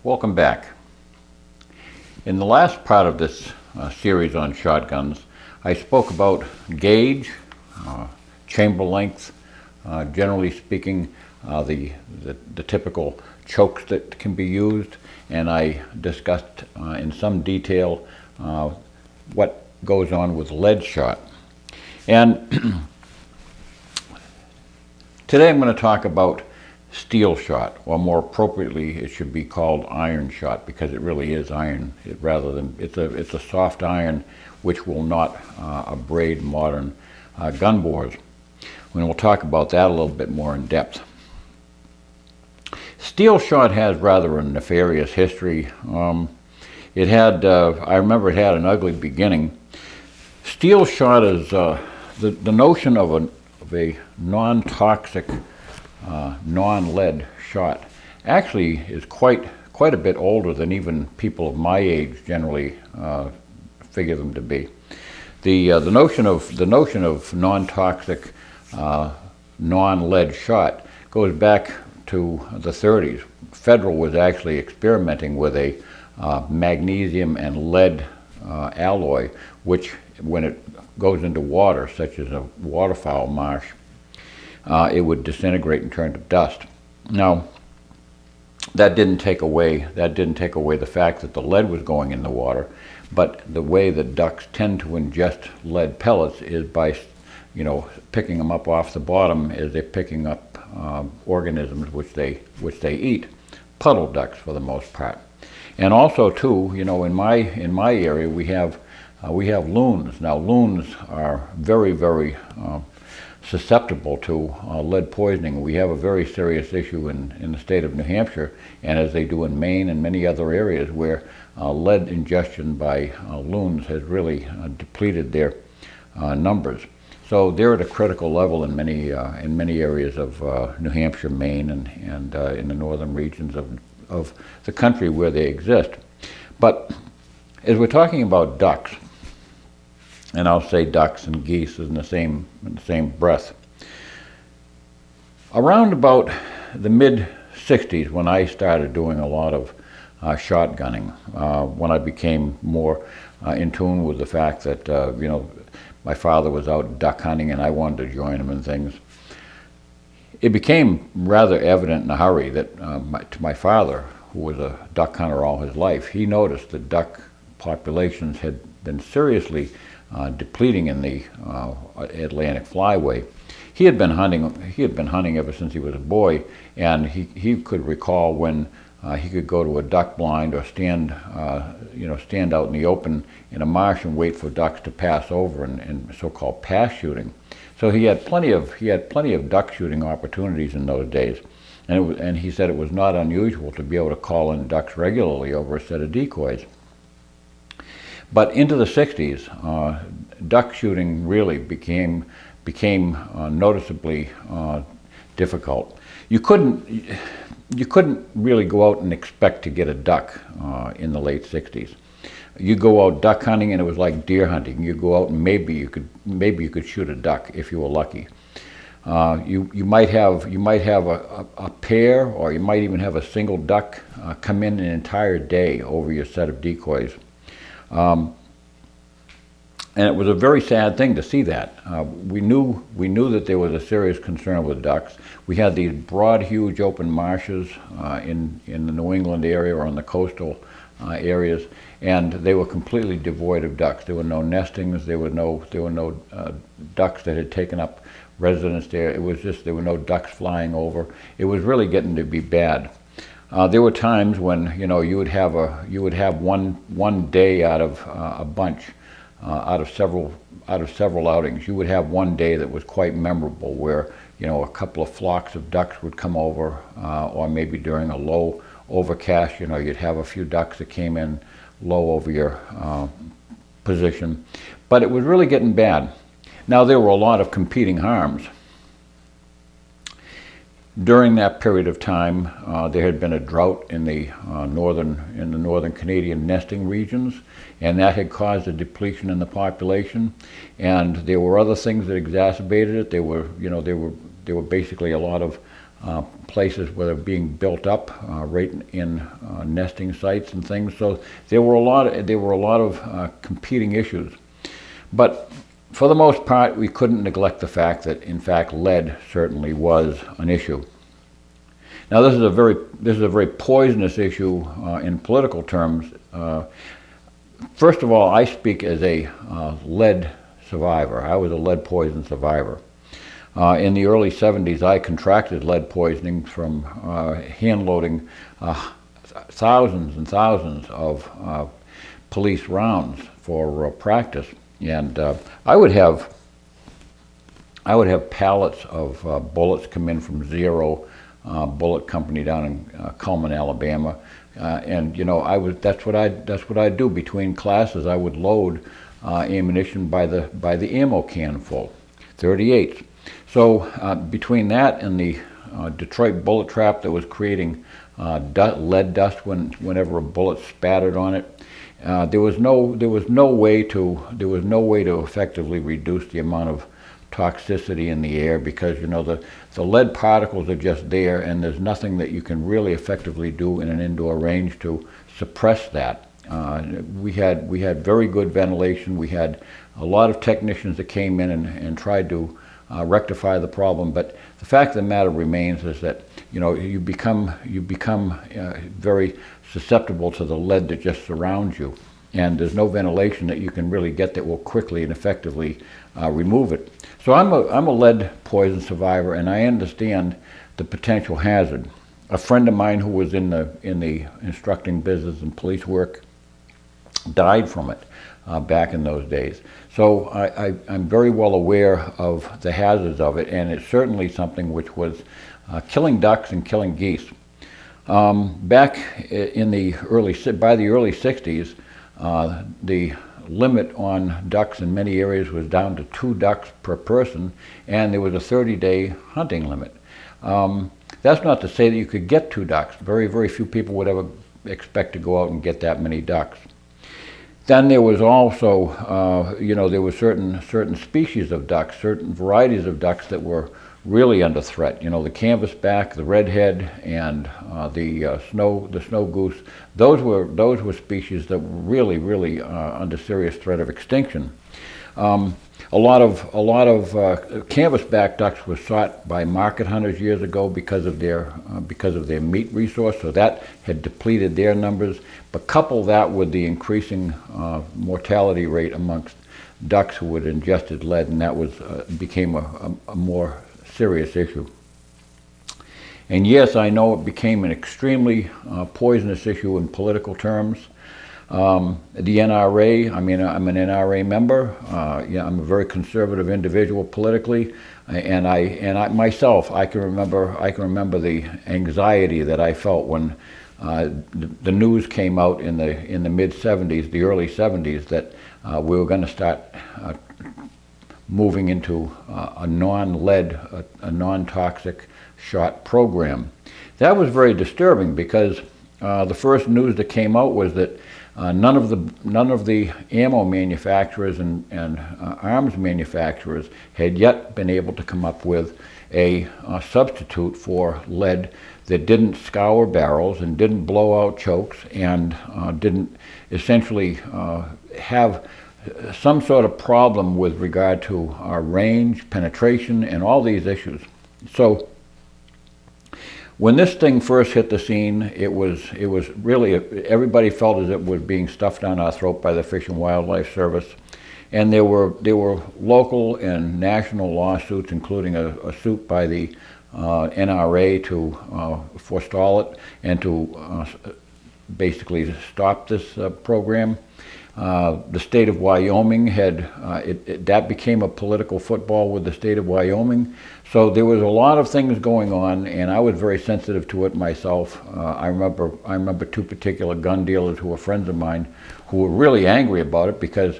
Welcome back. In the last part of this series on shotguns, I spoke about gauge, chamber length, generally speaking, the typical chokes that can be used, and I discussed in some detail what goes on with lead shot. And today I'm going to talk about steel shot, or more appropriately it should be called iron shot, because it really is iron rather than it's a soft iron which will not abrade modern gun bores. And we'll talk about that a little bit more in depth. Steel shot has rather a nefarious history. It had I remember it had an ugly beginning. Steel shot is the notion of a non-toxic non-lead shot actually is quite a bit older than even people of my age generally figure them to be. The notion of non-toxic non-lead shot goes back to the 30s. Federal was actually experimenting with a magnesium and lead alloy, which when it goes into water, such as a waterfowl marsh, it would disintegrate and turn to dust. Now, that didn't take away the fact that the lead was going in the water, but the way that ducks tend to ingest lead pellets is by, picking them up off the bottom as they're picking up organisms which they eat, puddle ducks for the most part. And also too, in my area we have loons. Now loons are very susceptible to lead poisoning. We have a very serious issue in the state of New Hampshire, and as they do in Maine and many other areas where lead ingestion by loons has really depleted their numbers. So they're at a critical level in many areas of New Hampshire, Maine, and in the northern regions of the country where they exist. But as we're talking about ducks, and I'll say ducks and geese in the same breath. Around about the mid-'60s, when I started doing a lot of shotgunning, when I became more in tune with the fact that my father was out duck hunting and I wanted to join him and things, it became rather evident in a hurry that to my father, who was a duck hunter all his life, he noticed that duck populations had been seriously depleting in the Atlantic flyway. He had been hunting ever since he was a boy, and he could recall when he could go to a duck blind or stand out in the open in a marsh and wait for ducks to pass over, and so-called pass shooting. So he had plenty of duck shooting opportunities in those days, and he said it was not unusual to be able to call in ducks regularly over a set of decoys. But into the 60s, duck shooting really became noticeably difficult. You couldn't really go out and expect to get a duck in the late 60s. You go out duck hunting and it was like deer hunting. You go out and maybe you could shoot a duck if you were lucky. You might have a pair, or you might even have a single duck come in an entire day over your set of decoys. And it was a very sad thing to see that. We knew that there was a serious concern with ducks. We had these broad, huge open marshes in the New England area or on the coastal areas, and they were completely devoid of ducks. There were no nestings. There were no ducks that had taken up residence there. It was just there were no ducks flying over. It was really getting to be bad. There were times when you would have one day out of a bunch, out of several outings. You would have one day that was quite memorable, where a couple of flocks of ducks would come over, or maybe during a low overcast, you'd have a few ducks that came in low over your position. But it was really getting bad. Now there were a lot of competing harms. During that period of time, there had been a drought in the northern Canadian nesting regions, and that had caused a depletion in the population. And there were other things that exacerbated it. There were basically a lot of places where they're being built up right in nesting sites and things. So there were a lot of competing issues. But for the most part, we couldn't neglect the fact that, in fact, lead certainly was an issue. Now, this is a very poisonous issue in political terms. First of all, I speak as a lead survivor. I was a lead poison survivor. In the early 70s, I contracted lead poisoning from hand loading thousands and thousands of police rounds for practice. And I would have pallets of bullets come in from Zero Bullet Company down in Cullman, Alabama, and you know that's what I do between classes. I would load ammunition by the ammo can full, 38s. So between that and the Detroit bullet trap that was creating lead dust whenever a bullet spattered on it. There was no way to effectively reduce the amount of toxicity in the air, because you know the lead particles are just there, and there's nothing that you can really effectively do in an indoor range to suppress that. We had very good ventilation. We had a lot of technicians that came in and tried to rectify the problem, but the fact of the matter remains is that you know you become very susceptible to the lead that just surrounds you, and there's no ventilation that you can really get that will quickly and effectively remove it. So I'm a lead poison survivor, and I understand the potential hazard. A friend of mine who was in the instructing business and police work died from it back in those days. So I'm very well aware of the hazards of it, and it's certainly something which was killing ducks and killing geese. Back in by the early 60s, the limit on ducks in many areas was down to 2 ducks per person, and there was a 30-day hunting limit. That's not to say that you could get 2 ducks. Very, very few people would ever expect to go out and get that many ducks. Then there was also, there were certain species of ducks, certain varieties of ducks that were really under threat. You know, the canvasback, the redhead, and the snow goose. Those were species that were really under serious threat of extinction. A lot of canvasback ducks were sought by market hunters years ago because of their meat resource, so that had depleted their numbers. But couple that with the increasing mortality rate amongst ducks who had ingested lead, and that became a more serious issue. And yes, I know it became an extremely poisonous issue in political terms. The NRA, I'm an NRA member. I'm a very conservative individual politically, and I myself, I can remember the anxiety that I felt when the news came out in the mid 70s, the early 70s, that we were going to start moving into a non-lead, a non-toxic shot program. That was very disturbing, because the first news that came out was that none of the ammo manufacturers and arms manufacturers had yet been able to come up with a substitute for lead that didn't scour barrels and didn't blow out chokes and didn't essentially have some sort of problem with regard to range, penetration, and all these issues. So when this thing first hit the scene, it was really, everybody felt as if it was being stuffed down our throat by the Fish and Wildlife Service. And there were local and national lawsuits, including a suit by the NRA to forestall it and to basically stop this program. The state of Wyoming that became a political football with the state of Wyoming. So there was a lot of things going on, and I was very sensitive to it myself. I remember 2 particular gun dealers who were friends of mine who were really angry about it, because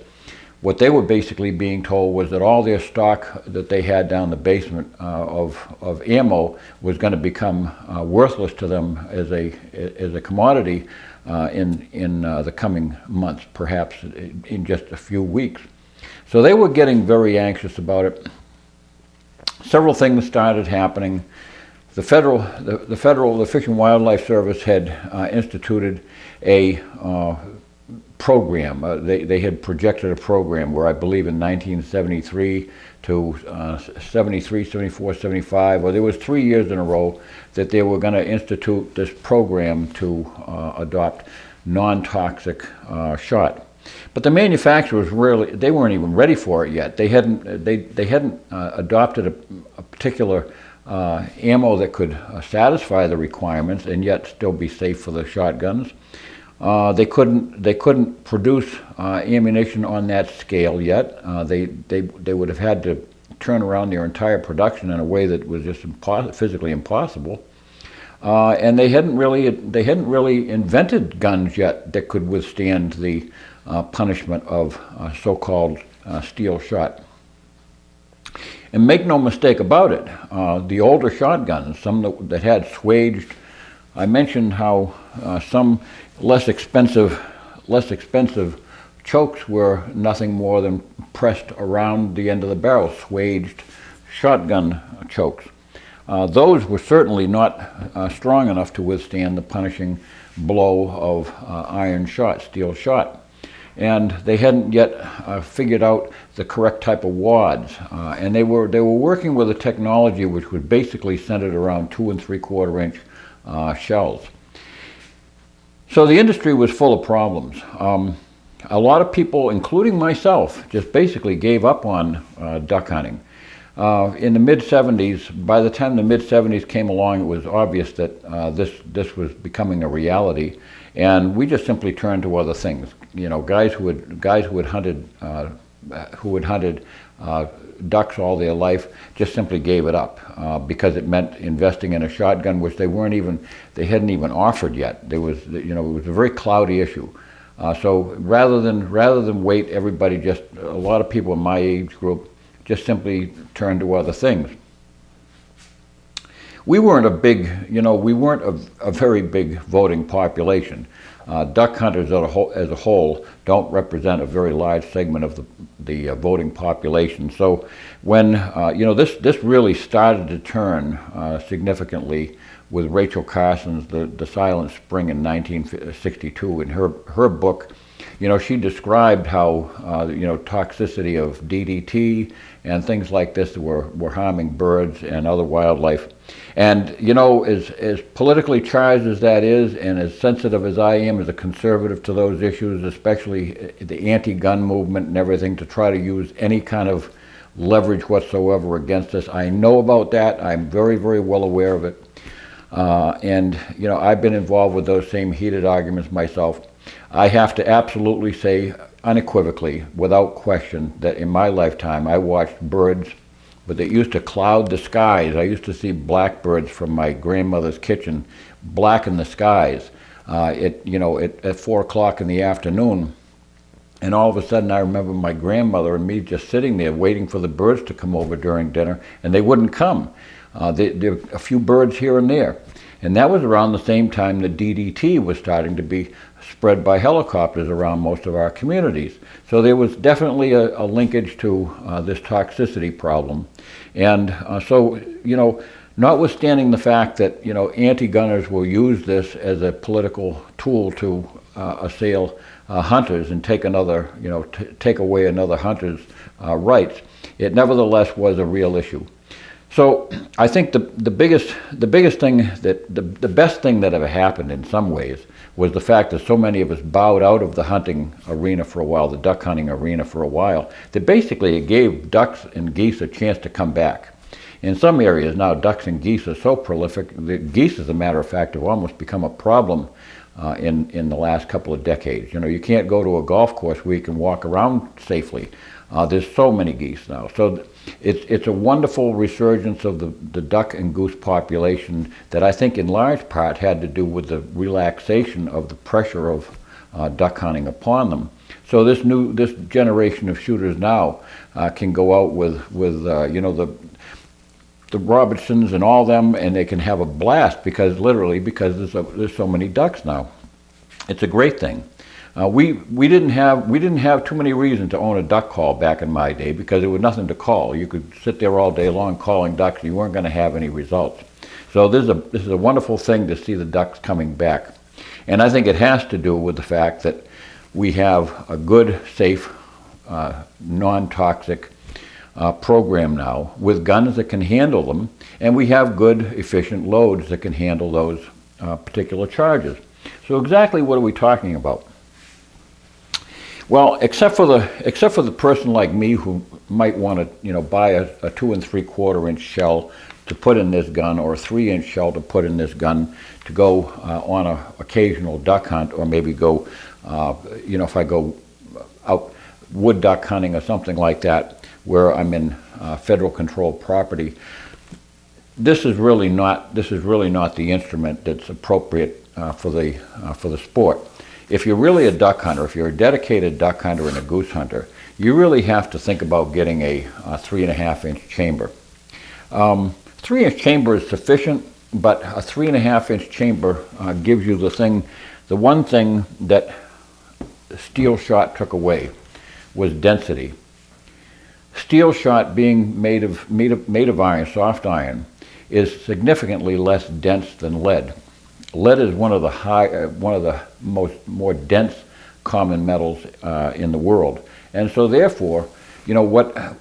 what they were basically being told was that all their stock that they had down the basement of ammo was going to become worthless to them as a commodity in the coming months, perhaps in just a few weeks. So they were getting very anxious about it. Several things started happening. the Fish and Wildlife Service had instituted a program. They had projected a program where I believe in 1973 to 73, 74, 75, or there was 3 years in a row that they were going to institute this program to adopt non-toxic shot. But the manufacturers they weren't even ready for it yet. They hadn't adopted a particular ammo that could satisfy the requirements and yet still be safe for the shotguns. They couldn't produce ammunition on that scale yet. They would have had to turn around their entire production in a way that was just physically impossible. And they hadn't really invented guns yet that could withstand the punishment of so-called steel shot. And make no mistake about it, the older shotguns, some that had swaged, I mentioned how some less expensive chokes were nothing more than pressed around the end of the barrel, swaged shotgun chokes. Those were certainly not strong enough to withstand the punishing blow of iron shot, steel shot. And they hadn't yet figured out the correct type of wads. And they were working with a technology which was basically centered around 2 3/4 inch shells. So the industry was full of problems. A lot of people, including myself, just basically gave up on duck hunting. In the mid-70s, by the time the mid-70s came along, it was obvious that this was becoming a reality, and we just simply turned to other things. You know, guys who had hunted ducks all their life just simply gave it up because it meant investing in a shotgun, which they hadn't even offered yet. It was a very cloudy issue. So rather than wait, a lot of people in my age group just simply turned to other things. We weren't a very big voting population. Duck hunters as a whole don't represent a very large segment of the voting population. So when this really started to turn significantly with Rachel Carson's The Silent Spring in 1962. In her book, she described how toxicity of DDT and things like this were harming birds and other wildlife. And as politically charged as that is, and as sensitive as I am as a conservative to those issues, especially the anti-gun movement and everything, to try to use any kind of leverage whatsoever against us, I know about that. I'm very, very well aware of it. And I've been involved with those same heated arguments myself. I have to absolutely say unequivocally, without question, that in my lifetime I watched birds, but they used to cloud the skies. I used to see blackbirds from my grandmother's kitchen blacken the skies at 4 o'clock in the afternoon. And all of a sudden I remember my grandmother and me just sitting there waiting for the birds to come over during dinner, and they wouldn't come. There were a few birds here and there. And that was around the same time that DDT was starting to be spread by helicopters around most of our communities. So there was definitely a linkage to this toxicity problem. And so notwithstanding the fact that, anti-gunners will use this as a political tool to assail hunters and take away another hunter's rights, it nevertheless was a real issue. So I think the best thing that ever happened in some ways was the fact that so many of us bowed out of the hunting arena for a while, the duck hunting arena for a while, that basically it gave ducks and geese a chance to come back. In some areas now, ducks and geese are so prolific, the geese, as a matter of fact, have almost become a problem in the last couple of decades. You can't go to a golf course where you can walk around safely. There's so many geese now. So it's a wonderful resurgence of the duck and goose population that I think in large part had to do with the relaxation of the pressure of duck hunting upon them. So this generation of shooters now can go out with the Robertsons and all them, and they can have a blast because there's so many ducks now. It's a great thing. We didn't have too many reasons to own a duck call back in my day because there was nothing to call. You could sit there all day long calling ducks and you weren't going to have any results. So this is a wonderful thing to see the ducks coming back. And I think it has to do with the fact that we have a good, safe, non-toxic program now with guns that can handle them, and we have good, efficient loads that can handle those particular charges. So exactly what are we talking about? Well, except for the person like me who might want to, buy a 2 3/4 inch shell to put in this gun, or a 3-inch shell to put in this gun to go on an occasional duck hunt, or maybe go, if I go out wood duck hunting or something like that, where I'm in federal controlled property. This is really not the instrument that's appropriate for the sport. If you're really a duck hunter, if you're a dedicated duck hunter and a goose hunter, you really have to think about getting a 3.5-inch chamber. 3-inch chamber is sufficient, but a 3.5-inch chamber gives you the one thing that steel shot took away, was density. Steel shot, being made of iron, soft iron, is significantly less dense than lead. Lead is one of the more dense common metals in the world, and so therefore,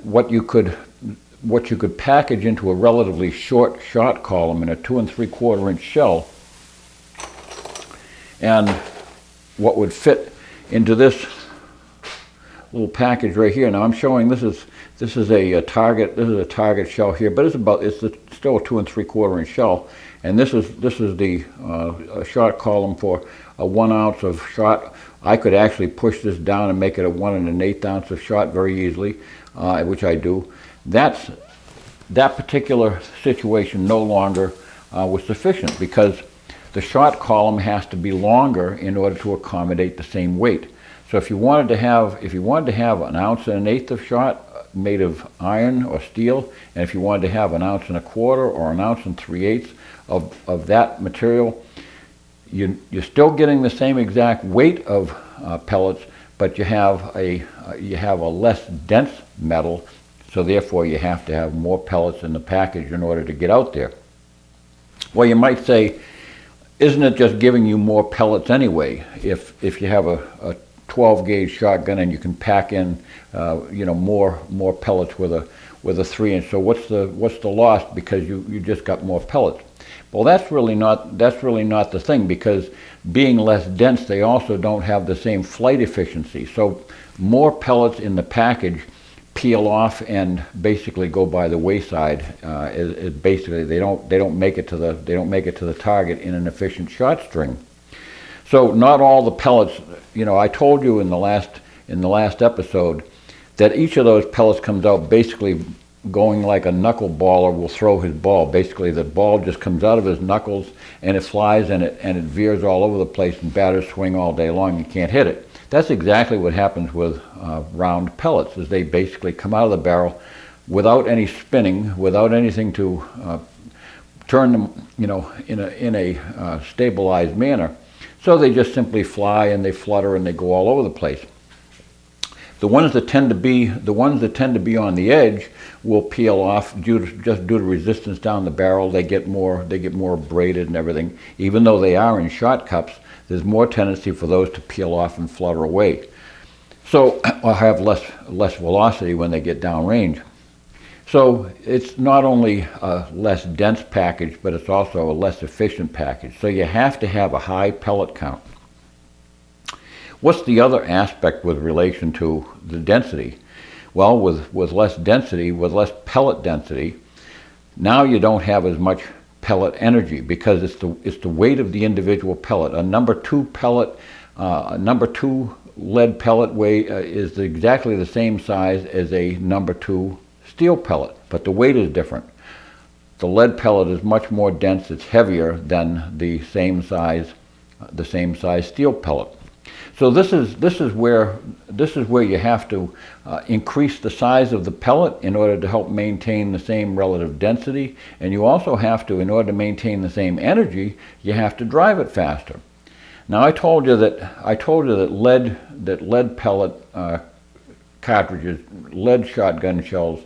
what you could package into a relatively short shot column in a 2 3/4 inch shell, and what would fit into this little package right here. Now I'm showing this is a target shell here, but it's still a 2 3/4 inch shell, and this is the shot column for a 1 ounce of shot. I could actually push this down and make it a 1 1/8 ounce of shot very easily, which I do. That particular situation no longer was sufficient, because the shot column has to be longer in order to accommodate the same weight. So if you wanted to have 1 ounce and 1/8 of shot made of iron or steel, and if you wanted to have 1 ounce and 1/4 or 1 ounce and 3/8 of that material, you're still getting the same exact weight of pellets, but you have a less dense metal. So therefore, you have to have more pellets in the package in order to get out there. Well, you might say, isn't it just giving you more pellets anyway? If you have a 12 gauge shotgun and you can pack in, more pellets with a 3-inch. So what's the loss because you just got more pellets? Well, that's really not the thing, because being less dense, they also don't have the same flight efficiency. So more pellets in the package peel off and basically go by the wayside. Basically they don't make it to the target in an efficient shot string. So not all the pellets. I told you in the last episode that each of those pellets comes out basically going like a knuckleballer will throw his ball. Basically, the ball just comes out of his knuckles and it flies and it veers all over the place, and batters swing all day long. You can't hit it. That's exactly what happens with round pellets, is they basically come out of the barrel without any spinning, without anything to turn them, in a stabilized manner. So they just simply fly and they flutter and they go all over the place. The ones that tend to be on the edge will peel off just due to resistance down the barrel. They get more braided and everything. Even though they are in shot cups, there's more tendency for those to peel off and flutter away. So I'll have less velocity when they get downrange. So it's not only a less dense package, but it's also a less efficient package. So you have to have a high pellet count. What's the other aspect with relation to the density? Well, with less density, with less pellet density, now you don't have as much pellet energy, because it's the weight of the individual pellet. A number 2 lead pellet weight is exactly the same size as a number 2 steel pellet, but the weight is different. The lead pellet is much more dense. It's heavier than the same size steel pellet. So this is where you have to increase the size of the pellet in order to help maintain the same relative density, and you also have to, in order to maintain the same energy, you have to drive it faster. Now I told you that lead pellet cartridges, lead shotgun shells,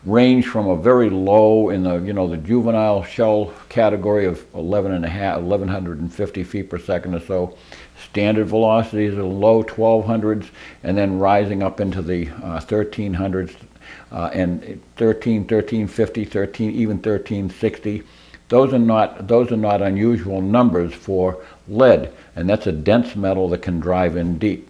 range from a very low in the, the juvenile shell category of 1150 feet per second or so. Standard velocities are low 1200s, and then rising up into the 1300s and 1350, even 1360. Those are not unusual numbers for lead, and that's a dense metal that can drive in deep.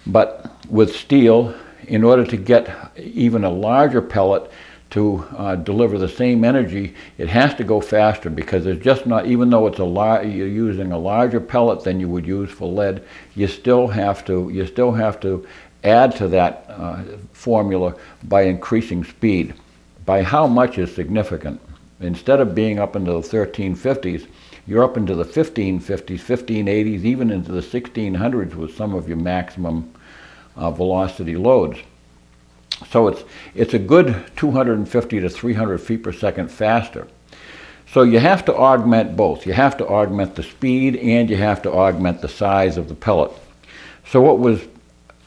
But with steel, in order to get even a larger pellet to deliver the same energy, it has to go faster, because it's just not, even though it's you're using a larger pellet than you would use for lead, you still have to add to that formula by increasing speed. By how much is significant. Instead of being up into the 1350s, you're up into the 1550s, 1580s, even into the 1600s with some of your maximum velocity loads. So it's a good 250 to 300 feet per second faster. So you have to augment both. You have to augment the speed, and you have to augment the size of the pellet. So what was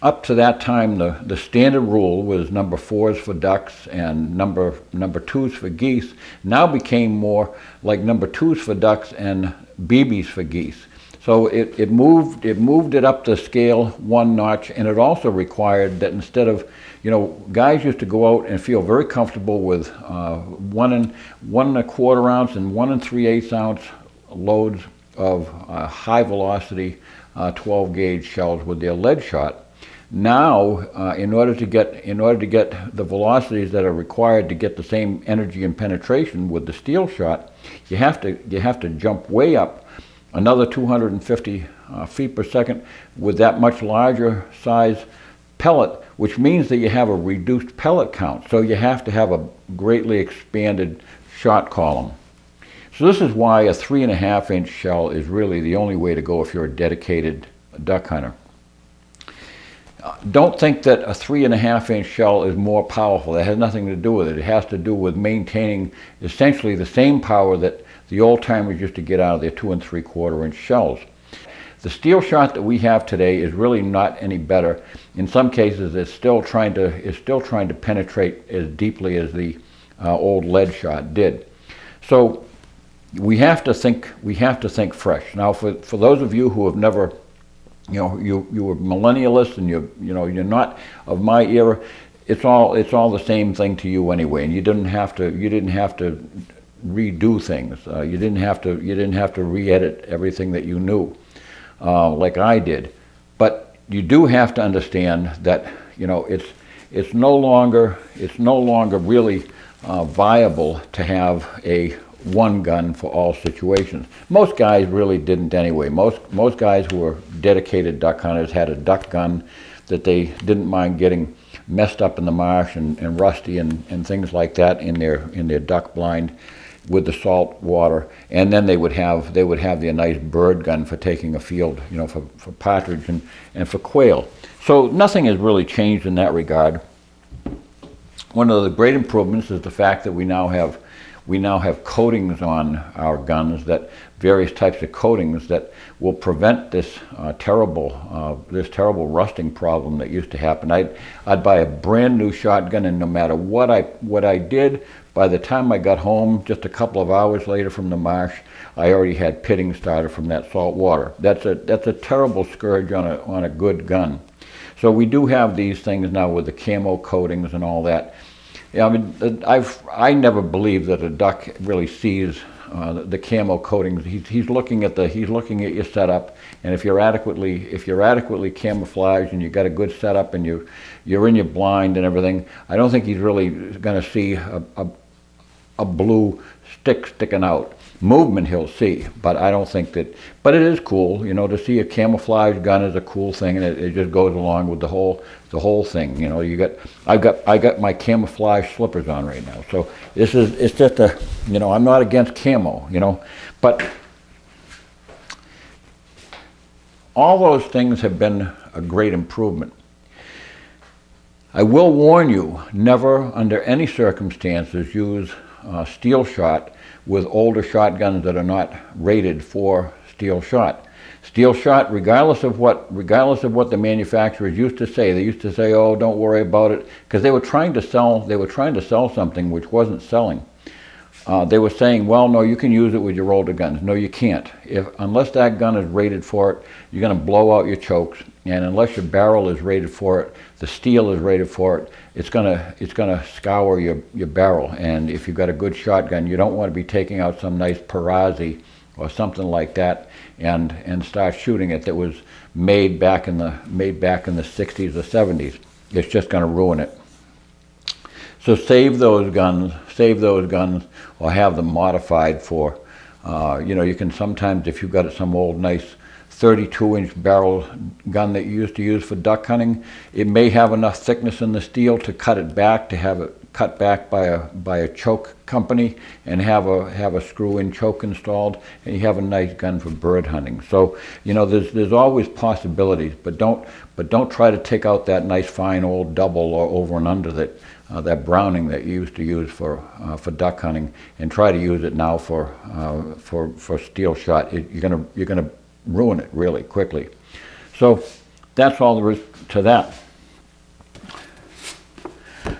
up to that time, the standard rule was number 4s for ducks and number 2s for geese. Now became more like number 2s for ducks and BBs for geese. So it moved it up the scale one notch, and it also required that instead of, guys used to go out and feel very comfortable with 1 1/4 ounce and 1 3/8 ounce loads of high velocity 12 gauge shells with their lead shot. Now, in order to get the velocities that are required to get the same energy and penetration with the steel shot, you have to jump way up another 250 feet per second with that much larger size pellet, which means that you have a reduced pellet count. So you have to have a greatly expanded shot column. So this is why a 3.5 inch shell is really the only way to go if you're a dedicated duck hunter. Don't think that a 3.5 inch shell is more powerful. That has nothing to do with it. It has to do with maintaining essentially the same power that the old timers used to get out of their 2 3/4 inch shells. The steel shot that we have today is really not any better. In some cases, it's still trying to penetrate as deeply as the old lead shot did. So we have to think fresh. Now, for those of you who have never, you were millennialists, and you're not of my era, it's all the same thing to you anyway, and you didn't have to redo things. You didn't have to re-edit everything that you knew, like I did. But you do have to understand that it's no longer really viable to have a one gun for all situations. Most guys really didn't anyway. Most guys who were dedicated duck hunters had a duck gun that they didn't mind getting messed up in the marsh and rusty and things like that in their duck blind with the salt water, and then they would have the nice bird gun for taking a field, for partridge and for quail. So nothing has really changed in that regard. One of the great improvements is the fact that we now have coatings on our guns, that various types of coatings that will prevent this terrible rusting problem that used to happen. I'd buy a brand new shotgun, and no matter what I did, by the time I got home, just a couple of hours later from the marsh, I already had pitting started from that salt water. That's a terrible scourge on a good gun. So we do have these things now with the camo coatings and all that. Yeah, I mean, I never believed that a duck really sees the camo coatings. He's looking at your setup, and if you're adequately camouflaged and you got a good setup and you're in your blind and everything, I don't think he's really going to see a blue stick sticking out. Movement he'll see, but I don't think that. But it is cool, to see a camouflage gun is a cool thing, and it just goes along with the whole thing. I got my camouflage slippers on right now, so it's just I'm not against camo, but all those things have been a great improvement. I will warn you, never under any circumstances use steel shot with older shotguns that are not rated for steel shot. Steel shot, regardless of what the manufacturers used to say. They used to say, "Oh, don't worry about it," because they were trying to sell something which wasn't selling. They were saying, "Well, no, you can use it with your older guns." No, you can't. Unless that gun is rated for it, you're going to blow out your chokes. And unless your barrel is rated for it, the steel is rated for it, it's gonna scour your barrel. And if you've got a good shotgun, you don't want to be taking out some nice Perazzi or something like that and start shooting it that was made back in the 60s or 70s. It's just going to ruin it. So save those guns, or have them modified for, you can sometimes, if you've got some old nice 32-inch barrel gun that you used to use for duck hunting, it may have enough thickness in the steel to cut it back, to have it cut back by a choke company, and have a screw-in choke installed, and you have a nice gun for bird hunting. So there's always possibilities, but don't try to take out that nice fine old double or over and under that Browning that you used to use for duck hunting, and try to use it now for steel shot. You're gonna ruin it really quickly. So that's all there is to that.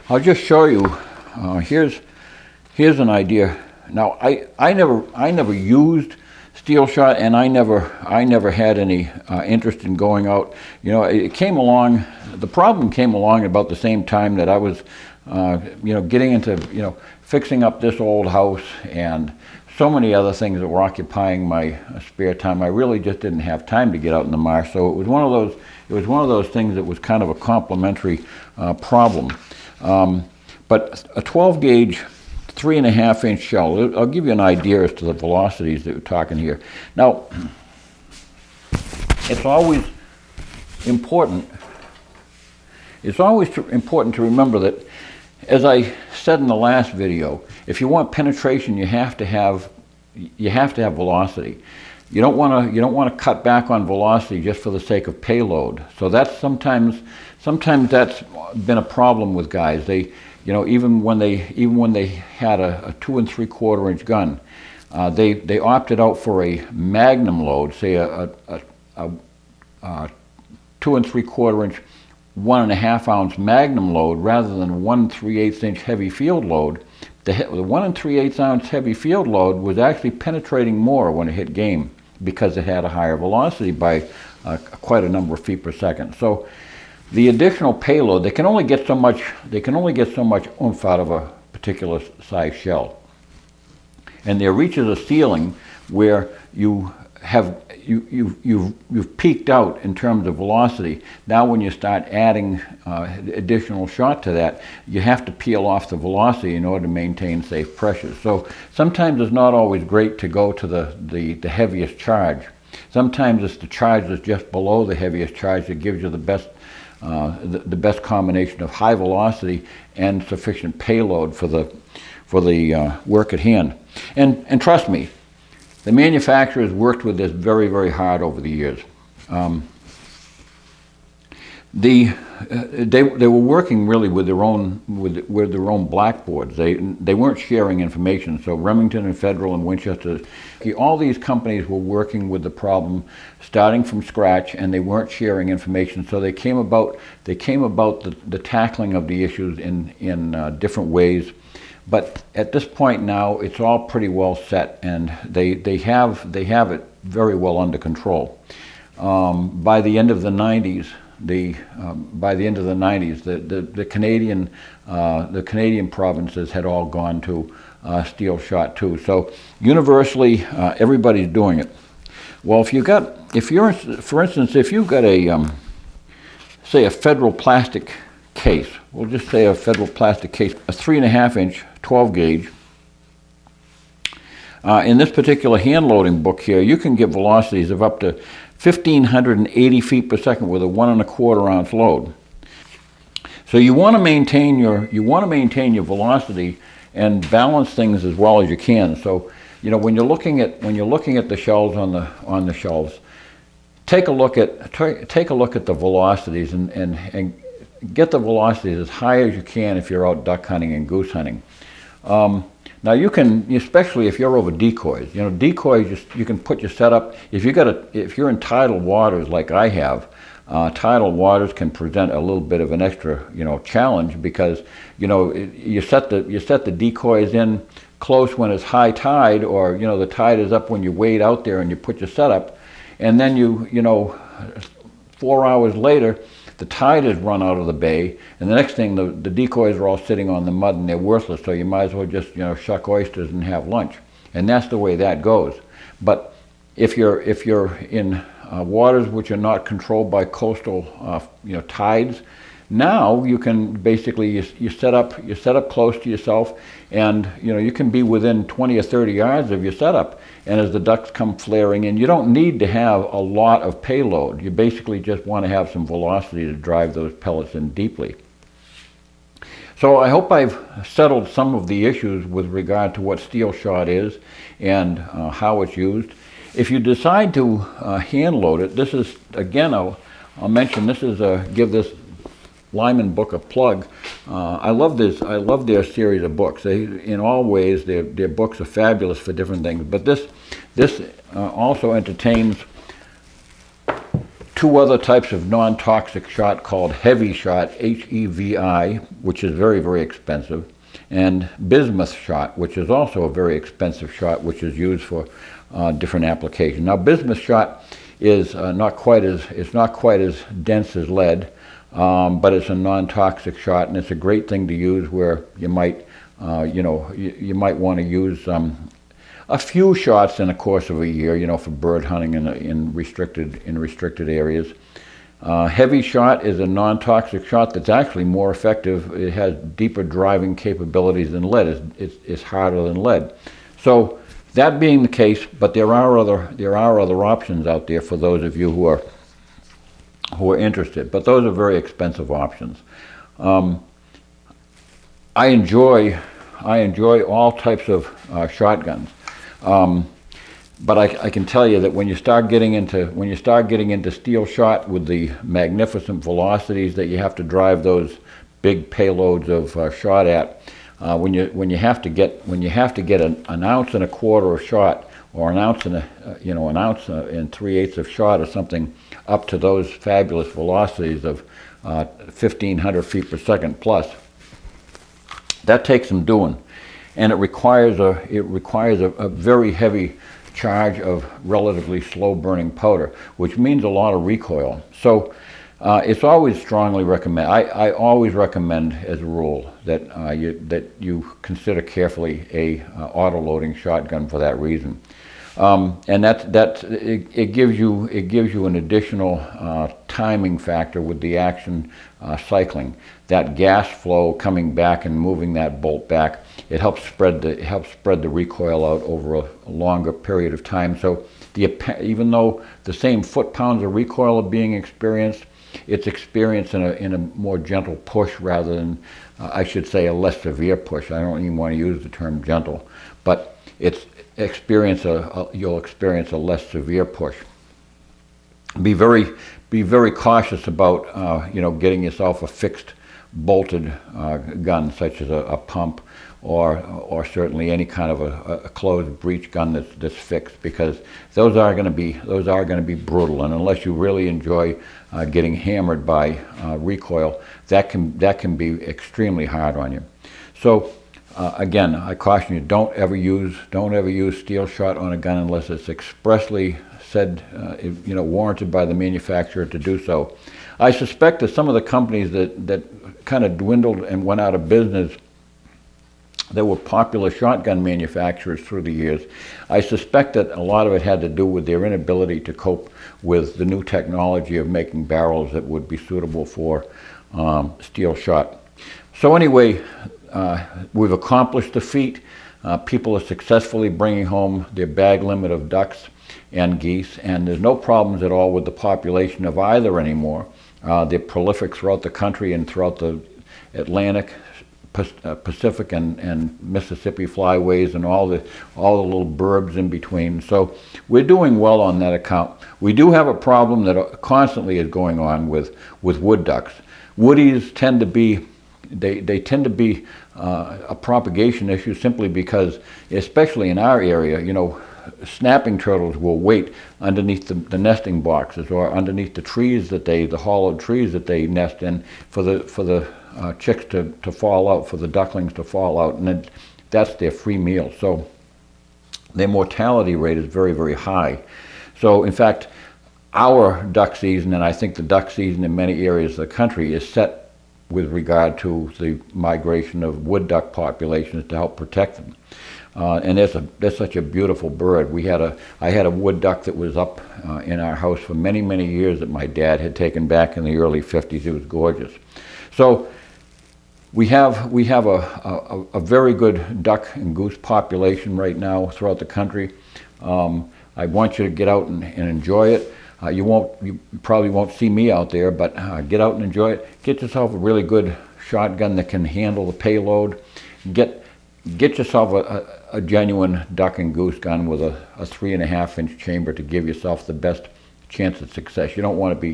I'll just show you. Here's an idea. Now I never used steel shot, and I never had any interest in going out. It came along. The problem came along about the same time that I was getting into fixing up this old house and so many other things that were occupying my spare time. I really just didn't have time to get out in the marsh. So it was one of those things that was kind of a complementary problem. But a 12 gauge 3.5-inch shell, I'll give you an idea as to the velocities that we're talking here. Now, it's always important to remember that, as I said in the last video, if you want penetration, you have to have velocity. You don't want to cut back on velocity just for the sake of payload. So that's sometimes that's been a problem with guys. They, even when they had a 2 3/4 inch gun, they opted out for a magnum load, say a 2 3/4 inch 1.5 ounce magnum load rather than 1 3/8 inch heavy field load. The 1 3/8 ounce heavy field load was actually penetrating more when it hit game because it had a higher velocity by quite a number of feet per second. So the additional payload, they can only get so much oomph out of a particular size shell, and there reaches a ceiling where you've peaked out in terms of velocity. Now when you start adding additional shot to that, you have to peel off the velocity in order to maintain safe pressure. So sometimes it's not always great to go to the heaviest charge. Sometimes it's the charge that's just below the heaviest charge that gives you the best combination of high velocity and sufficient payload for the work at hand. And trust me, the manufacturers worked with this very, very hard over the years. They were working really with their own blackboards. They weren't sharing information. So Remington and Federal and Winchester, all these companies were working with the problem, starting from scratch, and they weren't sharing information. So they came about the tackling of the issues in different ways. But at this point now, it's all pretty well set, and they have it very well under control. By the end of the 90s, the Canadian provinces had all gone to steel shot too. So universally, everybody's doing it. Well, for instance, if you've got say a Federal plastic case, we'll just say a Federal plastic case, a 3.5-inch 12 gauge. In this particular hand loading book here, you can get velocities of up to 1,580 feet per second with a 1 1/4 ounce load. So you want to maintain your velocity and balance things as well as you can. So when you're looking at the shells on the shelves, take a look at the velocities and get the velocities as high as you can if you're out duck hunting and goose hunting. Now you can, especially if you're over decoys, decoys, you can put your setup, if you're in tidal waters like I have, tidal waters can present a little bit of an extra, challenge, because, you set the decoys in close when it's high tide, or, the tide is up when you wade out there and you put your setup, and then 4 hours later, the tide has run out of the bay, and the next thing, the decoys are all sitting on the mud and they're worthless, so you might as well just, shuck oysters and have lunch. And that's the way that goes. But if you're in waters which are not controlled by coastal, tides, now you can basically, you set up close to yourself, and you can be within 20 or 30 yards of your setup, and as the ducks come flaring in, you don't need to have a lot of payload. You basically just want to have some velocity to drive those pellets in deeply. So I hope I've settled some of the issues with regard to what steel shot is and how it's used. If you decide to hand load it, this is, again, I'll mention, this is give this Lyman book a plug. I love their series of books. In all ways, their books are fabulous for different things. But this also entertains two other types of non-toxic shot called heavy shot, HEVI, which is very, very expensive, and bismuth shot, which is also a very expensive shot, which is used for different applications. Now, bismuth shot is not quite as dense as lead. But it's a non-toxic shot, and it's a great thing to use where you might, you might want to use a few shots in the course of a year, for bird hunting in restricted areas. Heavy shot is a non-toxic shot that's actually more effective. It has deeper driving capabilities than lead. It's harder than lead. So that being the case, but there are other options out there for those of you who are interested, but those are very expensive options. I enjoy all types of shotguns, but I can tell you that when you start getting into steel shot with the magnificent velocities that you have to drive those big payloads of shot at, when you have to get an ounce and a quarter of shot, or an ounce and an ounce and 3/8 of shot or something, up to those fabulous velocities of 1,500 feet per second plus, that takes some doing, and it requires a very heavy charge of relatively slow burning powder, which means a lot of recoil. So it's always strongly recommended. I always recommend, as a rule, that you consider carefully a auto-loading shotgun for that reason. And it gives you an additional timing factor with the action cycling. That gas flow coming back and moving that bolt back, it helps spread the recoil out over a longer period of time. So even though the same foot-pounds of recoil are being experienced, it's experienced in a more gentle push rather than, I should say, a less severe push. I don't even want to use the term gentle, but you'll experience a less severe push. Be very cautious about getting yourself a fixed bolted gun, such as a pump, or certainly any kind of a closed breech gun that's fixed, because those are going to be brutal, and unless you really enjoy getting hammered by recoil, that can be extremely hard on you. So again, I caution you: don't ever use steel shot on a gun unless it's expressly said, warranted by the manufacturer to do so. I suspect that some of the companies that kind of dwindled and went out of business, that were popular shotgun manufacturers through the years, I suspect that a lot of it had to do with their inability to cope with the new technology of making barrels that would be suitable for steel shot. So anyway, we've accomplished the feat. People are successfully bringing home their bag limit of ducks and geese, and there's no problems at all with the population of either anymore. They're prolific throughout the country and throughout the Atlantic, Pacific, and Mississippi flyways, and all the little burbs in between. So we're doing well on that account. We do have a problem that constantly is going on with wood ducks. Woodies tend to be a propagation issue simply because, especially in our area, you know, snapping turtles will wait underneath the nesting boxes or underneath the trees that the hollowed trees that they nest in for the chicks to fall out, for the ducklings to fall out, and then that's their free meal. So their mortality rate is very, very high. So in fact, our duck season, and I think the duck season in many areas of the country, is set with regard to the migration of wood duck populations to help protect them. And they're such a beautiful bird. I had a wood duck that was up in our house for many, many years that my dad had taken back in the early 50s. It was gorgeous. So we have a very good duck and goose population right now throughout the country. I want you to get out and enjoy it. You probably won't see me out there, but get out and enjoy it. Get yourself a really good shotgun that can handle the payload. Get yourself a genuine duck and goose gun with a 3.5-inch chamber to give yourself the best chance of success. You don't want to be,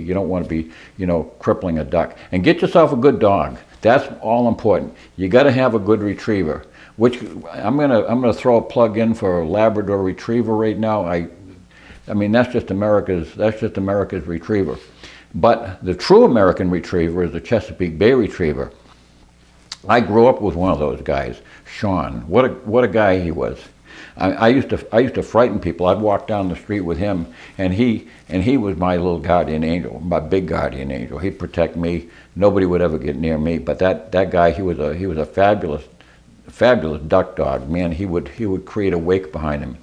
you know, crippling a duck. And get yourself a good dog. That's all important. You got to have a good retriever. Which I'm gonna throw a plug in for a Labrador Retriever right now. I mean, that's just America's retriever. But the true American Retriever is the Chesapeake Bay Retriever. I grew up with one of those guys, Sean. What a guy he was. I used to frighten people. I'd walk down the street with him, and he was my little guardian angel, my big guardian angel. He'd protect me. Nobody would ever get near me. But that guy, he was a fabulous duck dog. Man, he would create a wake behind him.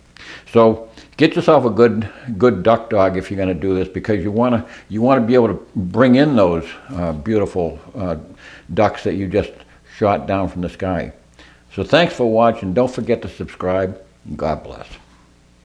So get yourself a good duck dog if you're going to do this, because you want to be able to bring in those beautiful ducks that you just shot down from the sky. So thanks for watching. Don't forget to subscribe. God bless.